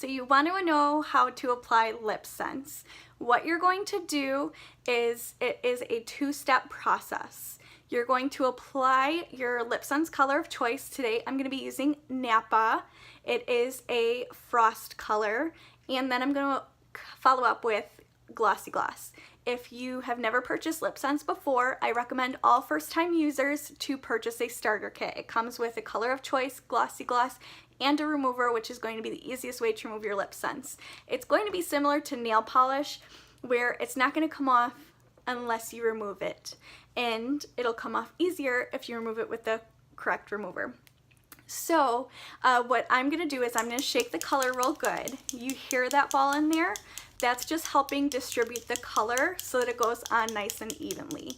So you want to know how to apply LipSense. What you're going to do is, it is a two-step process. You're going to apply your LipSense color of choice. Today I'm going to be using Napa. It is a frost color, and then I'm going to follow up with Glossy Gloss. If you have never purchased LipSense before, I recommend all first-time users to purchase a starter kit. It comes with a color of choice, Glossy Gloss, and a remover, which is going to be the easiest way to remove your LipSense. It's going to be similar to nail polish, where it's not going to come off unless you remove it, and it'll come off easier if you remove it with the correct remover. So what I'm going to do is I'm going to shake the color real good. You hear that ball in there? That's just helping distribute the color so that it goes on nice and evenly.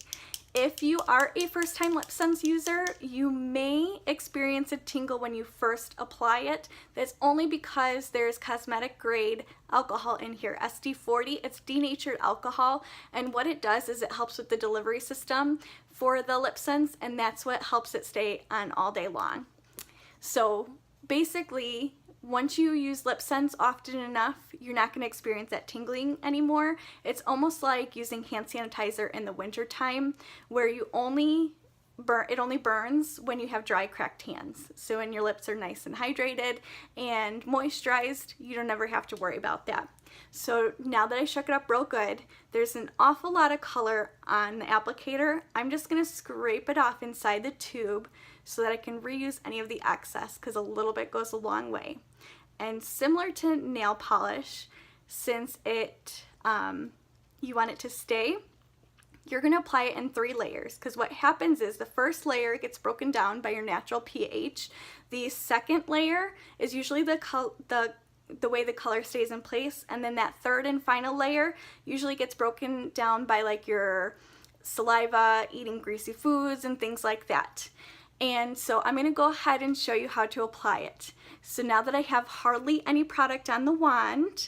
If you are a first-time LipSense user, you may experience a tingle when you first apply it. That's only because there's cosmetic grade alcohol in here, SD40. It's denatured alcohol, and what it does is it helps with the delivery system for the LipSense, and that's what helps it stay on all day long. So basically, once you use LipSense often enough, you're not going to experience that tingling anymore. It's almost like using hand sanitizer in the winter time, where you it only burns when you have dry, cracked hands. So when your lips are nice and hydrated and moisturized, you don't ever have to worry about that. So now that I shook it up real good, there's an awful lot of color on the applicator. I'm just going to scrape it off inside the tube so that I can reuse any of the excess, because a little bit goes a long way. And similar to nail polish, since you want it to stay, you're going to apply it in 3 layers, because what happens is the first layer gets broken down by your natural pH. The second layer is usually the way the color stays in place, and then that third and final layer usually gets broken down by like your saliva, eating greasy foods, and things like that. And so I'm going to go ahead and show you how to apply it. So now that I have hardly any product on the wand,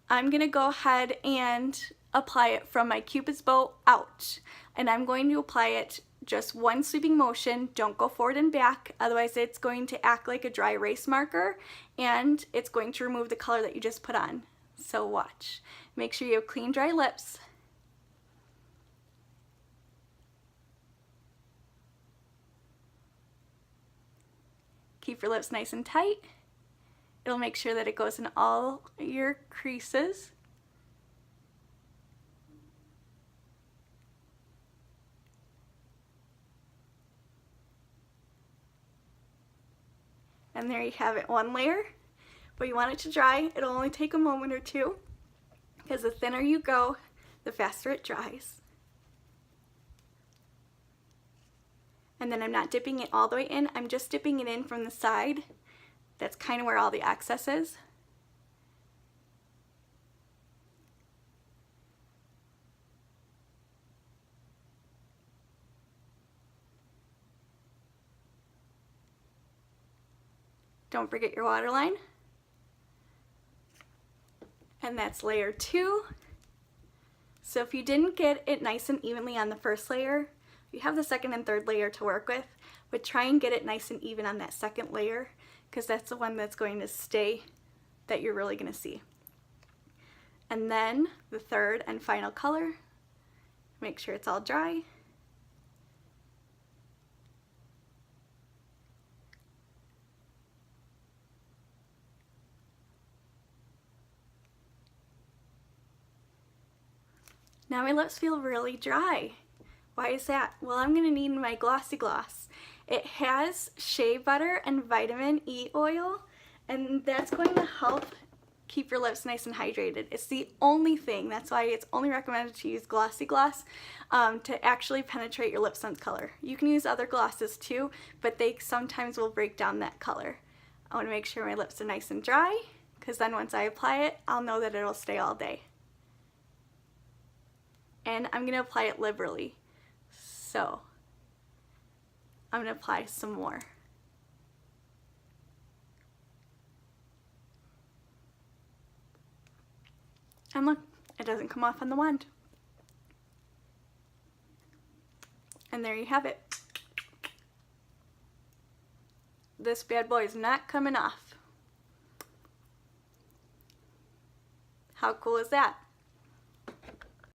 I'm going to go ahead and apply it from my Cupid's bow out. And I'm going to apply it just one sweeping motion. Don't go forward and back, otherwise it's going to act like a dry erase marker, and it's going to remove the color that you just put on. So watch. Make sure you have clean, dry lips. Keep your lips nice and tight. It'll make sure that it goes in all your creases. And there you have it, one layer. But you want it to dry. It'll only take a moment or two, because the thinner you go, the faster it dries. And then I'm not dipping it all the way in, I'm just dipping it in from the side. That's kind of where all the excess is. Don't forget your waterline. And that's layer 2. So if you didn't get it nice and evenly on the first layer, you have the second and third layer to work with, but try and get it nice and even on that second layer, because that's the one that's going to stay, that you're really going to see. And then the third and final color, make sure it's all dry. Now my lips feel really dry. Why is that? Well, I'm going to need my Glossy Gloss. It has shea butter and vitamin E oil, and that's going to help keep your lips nice and hydrated. It's the only thing, that's why it's only recommended to use Glossy Gloss to actually penetrate your LipSense color. You can use other glosses too, but they sometimes will break down that color. I want to make sure my lips are nice and dry, because then once I apply it, I'll know that it'll stay all day. And I'm going to apply it liberally. So I'm going to apply some more. And look, it doesn't come off on the wand. And there you have it. This bad boy is not coming off. How cool is that?